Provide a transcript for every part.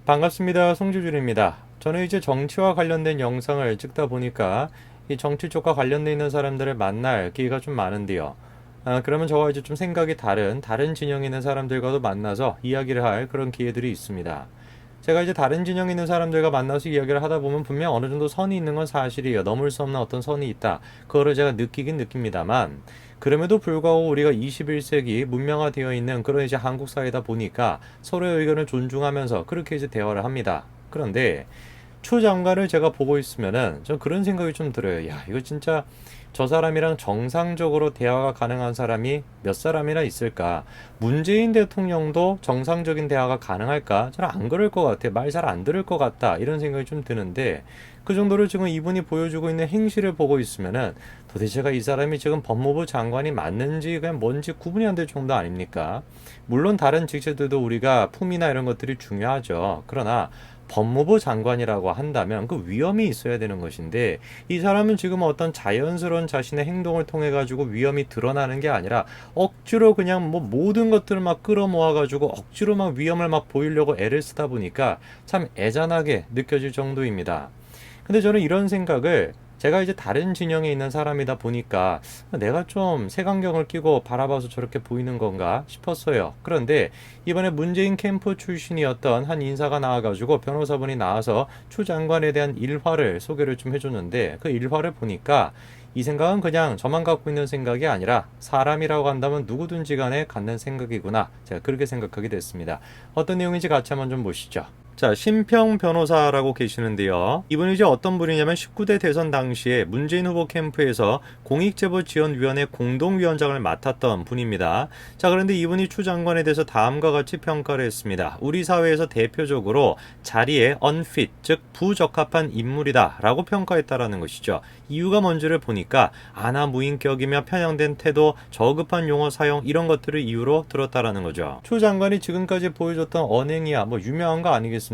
반갑습니다. 송주준입니다. 저는 이제 정치와 관련된 영상을 찍다 보니까 이 정치 쪽과 관련돼 있는 사람들을 만날 기회가 좀 많은데요. 그러면 저와 이제 좀 생각이 다른 진영에 있는 사람들과도 만나서 이야기를 할 그런 기회들이 있습니다. 제가 이제 다른 진영에 있는 사람들과 만나서 이야기를 하다 보면 분명 어느 정도 선이 있는 건 사실이에요. 넘을 수 없는 어떤 선이 있다. 그거를 제가 느끼긴 느낍니다만, 그럼에도 불구하고 우리가 21세기 문명화되어 있는 그런 이제 한국 사회다 보니까 서로의 의견을 존중하면서 그렇게 이제 대화를 합니다. 그런데 추 장관을 제가 보고 있으면은 전 그런 생각이 좀 들어요. 야, 이거 진짜 저 사람이랑 정상적으로 대화가 가능한 사람이 몇 사람이나 있을까? 문재인 대통령도 정상적인 대화가 가능할까? 저는 안 그럴 것 같아요. 말 잘 안 들을 것 같다. 이런 생각이 좀 드는데 그 정도로 지금 이분이 보여주고 있는 행실을 보고 있으면은 도대체가 이 사람이 지금 법무부 장관이 맞는지 그냥 뭔지 구분이 안 될 정도 아닙니까? 물론 다른 직책들도 우리가 품이나 이런 것들이 중요하죠. 그러나 법무부 장관이라고 한다면 그 위험이 있어야 되는 것인데 이 사람은 지금 어떤 자연스러운 자신의 행동을 통해 가지고 위험이 드러나는 게 아니라 억지로 그냥 뭐 모든 것들을 막 끌어모아 가지고 억지로 막 위험을 막 보이려고 애를 쓰다 보니까 참 애잔하게 느껴질 정도입니다. 근데 저는 이런 생각을 제가 이제 다른 진영에 있는 사람이다 보니까 내가 좀 색안경을 끼고 바라봐서 저렇게 보이는 건가 싶었어요. 그런데 이번에 문재인 캠프 출신이었던 한 인사가 나와가지고 변호사분이 나와서 추 장관에 대한 일화를 소개를 좀 해줬는데 그 일화를 보니까 이 생각은 그냥 저만 갖고 있는 생각이 아니라 사람이라고 한다면 누구든지 간에 갖는 생각이구나. 제가 그렇게 생각하게 됐습니다. 어떤 내용인지 같이 한번 좀 보시죠. 자, 심평 변호사라고 계시는데요. 이분이 이제 어떤 분이냐면 19대 대선 당시에 문재인 후보 캠프에서 공익제보지원위원회 공동위원장을 맡았던 분입니다. 자, 그런데 이분이 추 장관에 대해서 다음과 같이 평가를 했습니다. 우리 사회에서 대표적으로 자리에 unfit, 즉 부적합한 인물이다 라고 평가했다라는 것이죠. 이유가 뭔지를 보니까 아나무인격이며 편향된 태도, 저급한 용어 사용 이런 것들을 이유로 들었다라는 거죠. 추 장관이 지금까지 보여줬던 언행이야 뭐 유명한 거 아니겠습니까?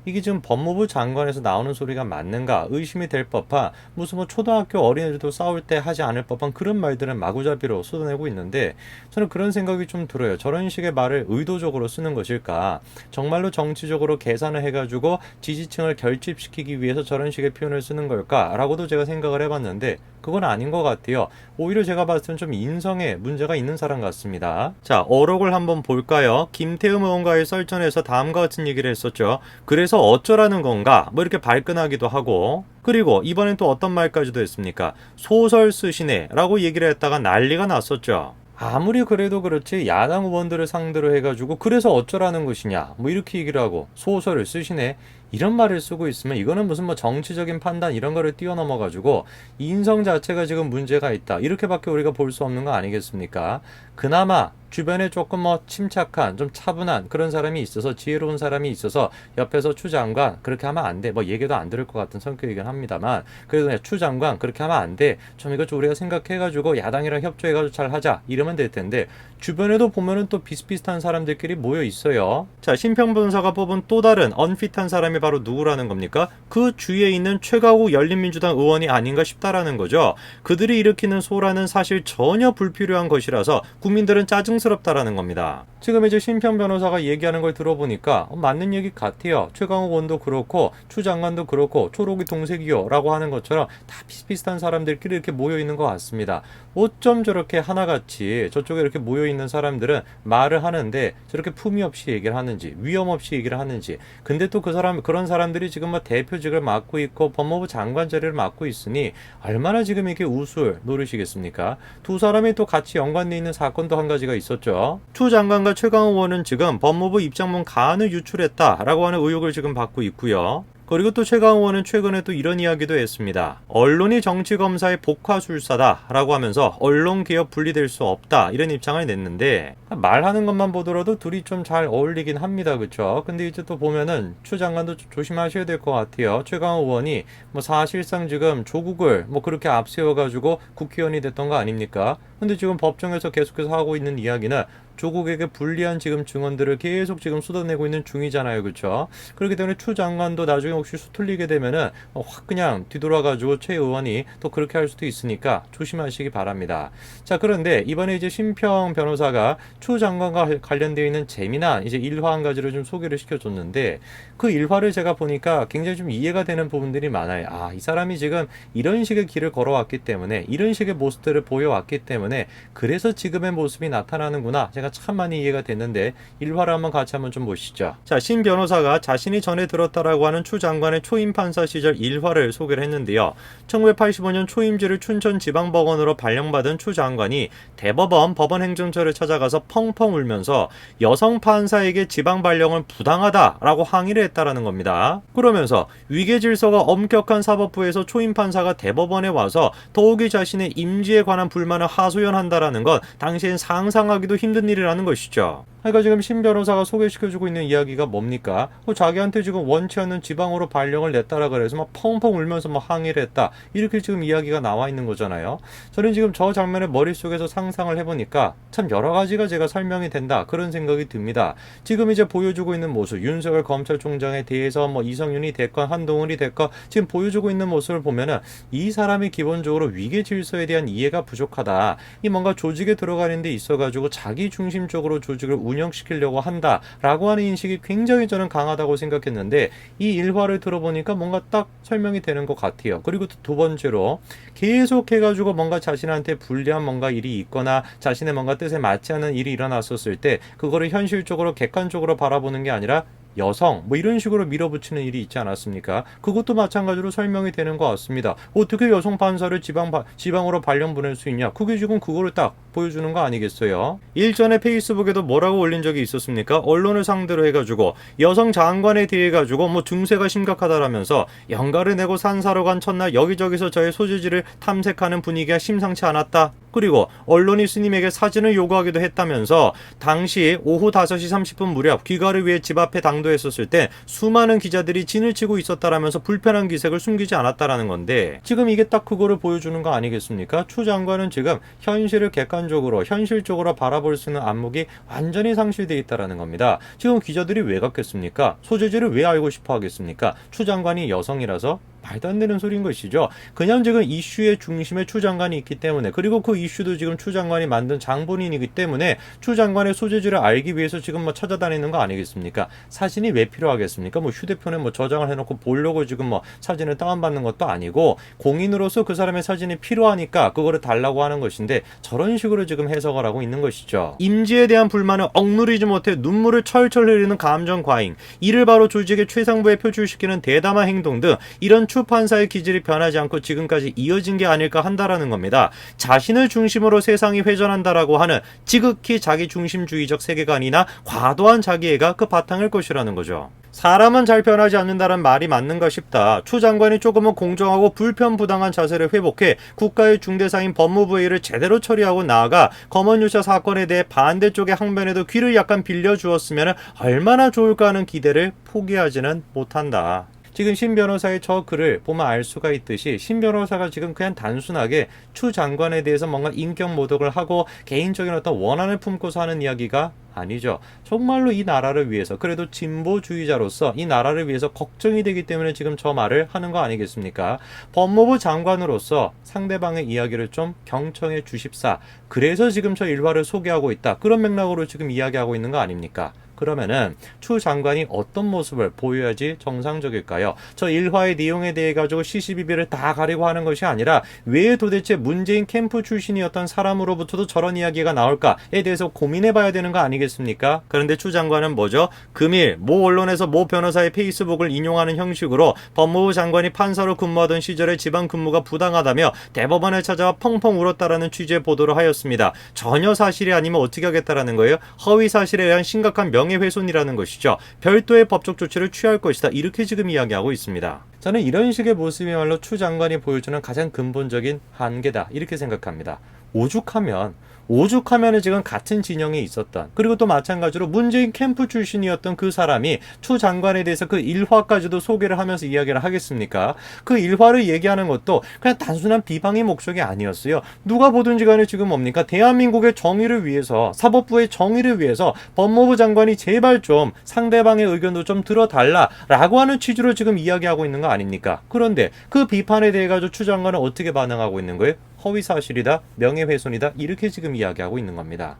이게 지금 법무부 장관에서 나오는 소리가 맞는가 의심이 될 법한 무슨 뭐 초등학교 어린애들도 싸울 때 하지 않을 법한 그런 말들은 마구잡이로 쏟아내고 있는데 저는 그런 생각이 좀 들어요. 저런 식의 말을 의도적으로 쓰는 것일까? 정말로 정치적으로 계산을 해가지고 지지층을 결집시키기 위해서 저런 식의 표현을 쓰는 걸까? 라고도 제가 생각을 해봤는데 그건 아닌 것 같아요. 오히려 제가 봤을 때는 좀 인성에 문제가 있는 사람 같습니다. 자, 어록을 한번 볼까요? 김태흠 의원과의 썰전에서 다음과 같은 얘기를 했었죠. 그래서 어쩌라는 건가? 뭐 이렇게 발끈하기도 하고 그리고 이번엔 또 어떤 말까지도 했습니까? 소설 쓰시네 라고 얘기를 했다가 난리가 났었죠. 아무리 그래도 그렇지 야당 의원들을 상대로 해가지고 그래서 어쩌라는 것이냐 뭐 이렇게 얘기를 하고 소설을 쓰시네 이런 말을 쓰고 있으면 이거는 무슨 뭐 정치적인 판단 이런 거를 뛰어넘어 가지고 인성 자체가 지금 문제가 있다 이렇게밖에 우리가 볼 수 없는 거 아니겠습니까? 그나마 주변에 조금 뭐 침착한 좀 차분한 그런 사람이 있어서 지혜로운 사람이 있어서 옆에서 추 장관 그렇게 하면 안 돼 뭐 얘기도 안 들을 것 같은 성격이긴 합니다만 그래도 추 장관 그렇게 하면 안 돼 좀 이것 좀 우리가 생각해가지고 야당이랑 협조해가지고 잘 하자 이러면 될 텐데 주변에도 보면은 또 비슷비슷한 사람들끼리 모여 있어요. 자, 심평 변호사가 뽑은 또 다른 언핏한 사람이 바로 누구라는 겁니까? 그 주위에 있는 최가욱 열린민주당 의원이 아닌가 싶다라는 거죠. 그들이 일으키는 소란은 사실 전혀 불필요한 것이라서 국민들은 짜증스럽다라는 겁니다. 지금 이제 심평 변호사가 얘기하는 걸 들어보니까 맞는 얘기 같아요. 최강욱 의원도 그렇고 추 장관도 그렇고 초록이 동색이요 라고 하는 것처럼 다 비슷비슷한 사람들끼리 이렇게 모여 있는 것 같습니다. 어쩜 저렇게 하나같이 저쪽에 이렇게 모여 있는 사람들은 말을 하는데 저렇게 품위 없이 얘기를 하는지 위험 없이 얘기를 하는지 근데 또 그 사람 그런 사람들이 지금 뭐 대표직을 맡고 있고 법무부 장관 자리를 맡고 있으니 얼마나 지금 이렇게 우술 노릇이겠습니까? 두 사람이 또 같이 연관돼 있는 사건도 한 가지가 있었죠. 추 장관과 최강욱 의원은 지금 법무부 입장문 가안을 유출했다라고 하는 의혹을 지금 받고 있고요. 그리고 또 최강욱 의원은 최근에 또 이런 이야기도 했습니다. 언론이 정치검사의 복화술사다라고 하면서 언론개혁 분리될 수 없다 이런 입장을 냈는데 말하는 것만 보더라도 둘이 좀 잘 어울리긴 합니다. 그렇죠? 근데 이제 또 보면은 추 장관도 조심하셔야 될 것 같아요. 최강욱 의원이 뭐 사실상 지금 조국을 뭐 그렇게 앞세워가지고 국회의원이 됐던 거 아닙니까? 근데 지금 법정에서 계속해서 하고 있는 이야기는 조국에게 불리한 지금 증언들을 계속 지금 쏟아내고 있는 중이잖아요. 그렇죠? 그렇기 때문에 추 장관도 나중에 혹시 수틀리게 되면은 확 그냥 뒤돌아가지고 최 의원이 또 그렇게 할 수도 있으니까 조심하시기 바랍니다. 자, 그런데 이번에 이제 심평 변호사가 추 장관과 관련되어 있는 재미난 이제 일화 한 가지를 좀 소개를 시켜줬는데 그 일화를 제가 보니까 굉장히 좀 이해가 되는 부분들이 많아요. 아, 이 사람이 지금 이런 식의 길을 걸어왔기 때문에 이런 식의 모습들을 보여왔기 때문에 그래서 지금의 모습이 나타나는구나. 제가 참 많이 이해가 됐는데 일화를 한번 같이 한번 좀 보시죠. 자, 신 변호사가 자신이 전에 들었다라고 하는 추 장관의 초임 판사 시절 일화를 소개를 했는데요. 1985년 초임지를 춘천지방법원으로 발령받은 추 장관이 대법원 법원행정처를 찾아가서 펑펑 울면서 여성 판사에게 지방 발령은 부당하다라고 항의를 했다라는 겁니다. 그러면서 위계질서가 엄격한 사법부에서 초임 판사가 대법원에 와서 더욱이 자신의 임지에 관한 불만을 하소연한다라는 건 당시엔 상상하기도 힘든 일이라는 것이죠. 그러니까 지금 신 변호사가 소개시켜주고 있는 이야기가 뭡니까? 자기한테 지금 원치 않는 지방으로 발령을 냈다라 그래서 막 펑펑 울면서 막 항의를 했다. 이렇게 지금 이야기가 나와 있는 거잖아요. 저는 지금 저 장면을 머릿속에서 상상을 해보니까 참 여러 가지가 제가 설명이 된다. 그런 생각이 듭니다. 지금 이제 보여주고 있는 모습, 윤석열 검찰총장에 대해서 뭐 이성윤이 됐건 한동훈이 됐건 지금 보여주고 있는 모습을 보면은 이 사람이 기본적으로 위계 질서에 대한 이해가 부족하다. 이 뭔가 조직에 들어가는 데 있어가지고 자기 중심적으로 조직을 운영시키려고 한다라고 하는 인식이 굉장히 저는 강하다고 생각했는데 이 일화를 들어보니까 뭔가 딱 설명이 되는 것 같아요. 그리고 또 두 번째로 계속해가지고 뭔가 자신한테 불리한 뭔가 일이 있거나 자신의 뭔가 뜻에 맞지 않는 일이 일어났었을 때 그거를 현실적으로 객관적으로 바라보는 게 아니라 여성 뭐 이런 식으로 밀어붙이는 일이 있지 않았습니까? 그것도 마찬가지로 설명이 되는 것 같습니다. 어떻게 여성 판사를 지방으로 발령 보낼 수 있냐? 그게 지금 그거를 딱 보여주는 거 아니겠어요? 일전에 페이스북에도 뭐라고 올린 적이 있었습니까? 언론을 상대로 해가지고 여성 장관에 대해 가지고 뭐 증세가 심각하다라면서 연가를 내고 산사로 간 첫날 여기저기서 저의 소재지를 탐색하는 분위기가 심상치 않았다. 그리고 언론이 스님에게 사진을 요구하기도 했다면서 당시 오후 5시 30분 무렵 귀가를 위해 집 앞에 당도했었을 때 수많은 기자들이 진을 치고 있었다라면서 불편한 기색을 숨기지 않았다라는 건데 지금 이게 딱 그거를 보여주는 거 아니겠습니까? 추 장관은 지금 현실을 객관적으로 현실적으로 바라볼 수 있는 안목이 완전히 상실되어 있다라는 겁니다. 지금 기자들이 왜 갔겠습니까? 소재지를 왜 알고 싶어 하겠습니까? 추 장관이 여성이라서? 말도 안 되는 소리인 것이죠. 그냥 지금 이슈의 중심에 추 장관이 있기 때문에 그리고 그 이슈도 지금 추 장관이 만든 장본인이기 때문에 추 장관의 소재지를 알기 위해서 지금 뭐 찾아다니는 거 아니겠습니까? 사진이 왜 필요하겠습니까? 뭐 휴대폰에 뭐 저장을 해놓고 보려고 지금 뭐 사진을 다운받는 것도 아니고 공인으로서 그 사람의 사진이 필요하니까 그거를 달라고 하는 것인데 저런 식으로 지금 해석을 하고 있는 것이죠. 임지에 대한 불만을 억누르지 못해 눈물을 철철 흘리는 감정 과잉, 이를 바로 조직의 최상부에 표출시키는 대담한 행동 등 이런 추 판사의 기질이 변하지 않고 지금까지 이어진 게 아닐까 한다라는 겁니다. 자신을 중심으로 세상이 회전한다라고 하는 지극히 자기중심주의적 세계관이나 과도한 자기애가 그 바탕일 것이라는 거죠. 사람은 잘 변하지 않는다는 말이 맞는가 싶다. 추 장관이 조금은 공정하고 불편부당한 자세를 회복해 국가의 중대사인 법무부의 제대로 처리하고 나아가 검언유착 사건에 대해 반대쪽의 항변에도 귀를 약간 빌려주었으면 얼마나 좋을까 하는 기대를 포기하지는 못한다. 지금 신 변호사의 저 글을 보면 알 수가 있듯이 신 변호사가 지금 그냥 단순하게 추 장관에 대해서 뭔가 인격 모독을 하고 개인적인 어떤 원한을 품고서 하는 이야기가 아니죠. 정말로 이 나라를 위해서 그래도 진보주의자로서 이 나라를 위해서 걱정이 되기 때문에 지금 저 말을 하는 거 아니겠습니까? 법무부 장관으로서 상대방의 이야기를 좀 경청해 주십사. 그래서 지금 저 일화를 소개하고 있다. 그런 맥락으로 지금 이야기하고 있는 거 아닙니까? 그러면은 추 장관이 어떤 모습을 보여야지 정상적일까요? 저 일화의 내용에 대해 가지고 시시비비를 다 가리고 하는 것이 아니라 왜 도대체 문재인 캠프 출신이었던 사람으로부터도 저런 이야기가 나올까에 대해서 고민해봐야 되는 거 아니겠습니까? 그런데 추 장관은 뭐죠? 금일 모 언론에서 모 변호사의 페이스북을 인용하는 형식으로 법무부 장관이 판사로 근무하던 시절에 지방 근무가 부당하다며 대법원에 찾아와 펑펑 울었다라는 취지의 보도를 하였습니다. 전혀 사실이 아니면 어떻게 하겠다라는 거예요? 허위 사실에 의한 심각한 명예훼손이라는 것이죠. 별도의 법적 조치를 취할 것이다. 이렇게 지금 이야기하고 있습니다. 저는 이런 식의 모습이야말로 추 장관이 보여주는 가장 근본적인 한계다. 이렇게 생각합니다. 오죽하면 오죽하면 지금 같은 진영에 있었던, 그리고 또 마찬가지로 문재인 캠프 출신이었던 그 사람이 추 장관에 대해서 그 일화까지도 소개를 하면서 이야기를 하겠습니까? 그 일화를 얘기하는 것도 그냥 단순한 비방의 목적이 아니었어요. 누가 보든지 간에 지금 뭡니까? 대한민국의 정의를 위해서, 사법부의 정의를 위해서 법무부 장관이 제발 좀 상대방의 의견도 좀 들어달라라고 하는 취지로 지금 이야기하고 있는 거 아닙니까? 그런데 그 비판에 대해 가지고 추 장관은 어떻게 반응하고 있는 거예요? 허위사실이다, 명예훼손이다, 이렇게 지금 이야기하고 있는 겁니다.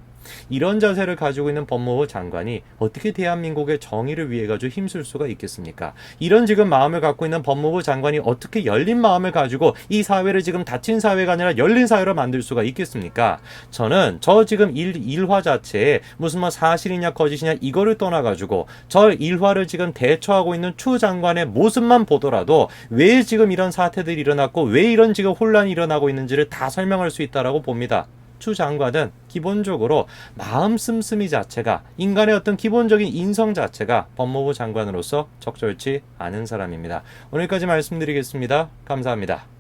이런 자세를 가지고 있는 법무부 장관이 어떻게 대한민국의 정의를 위해 가지고 힘쓸 수가 있겠습니까? 이런 지금 마음을 갖고 있는 법무부 장관이 어떻게 열린 마음을 가지고 이 사회를 지금 닫힌 사회가 아니라 열린 사회로 만들 수가 있겠습니까? 저는 저 지금 일화 자체에 무슨 뭐 사실이냐 거짓이냐 이거를 떠나가지고 저 일화를 지금 대처하고 있는 추 장관의 모습만 보더라도 왜 지금 이런 사태들이 일어났고 왜 이런 지금 혼란이 일어나고 있는지를 다 설명할 수 있다라고 봅니다. 추 장관은 기본적으로 마음 씀씀이 자체가, 인간의 어떤 기본적인 인성 자체가 법무부 장관으로서 적절치 않은 사람입니다. 오늘까지 말씀드리겠습니다. 감사합니다.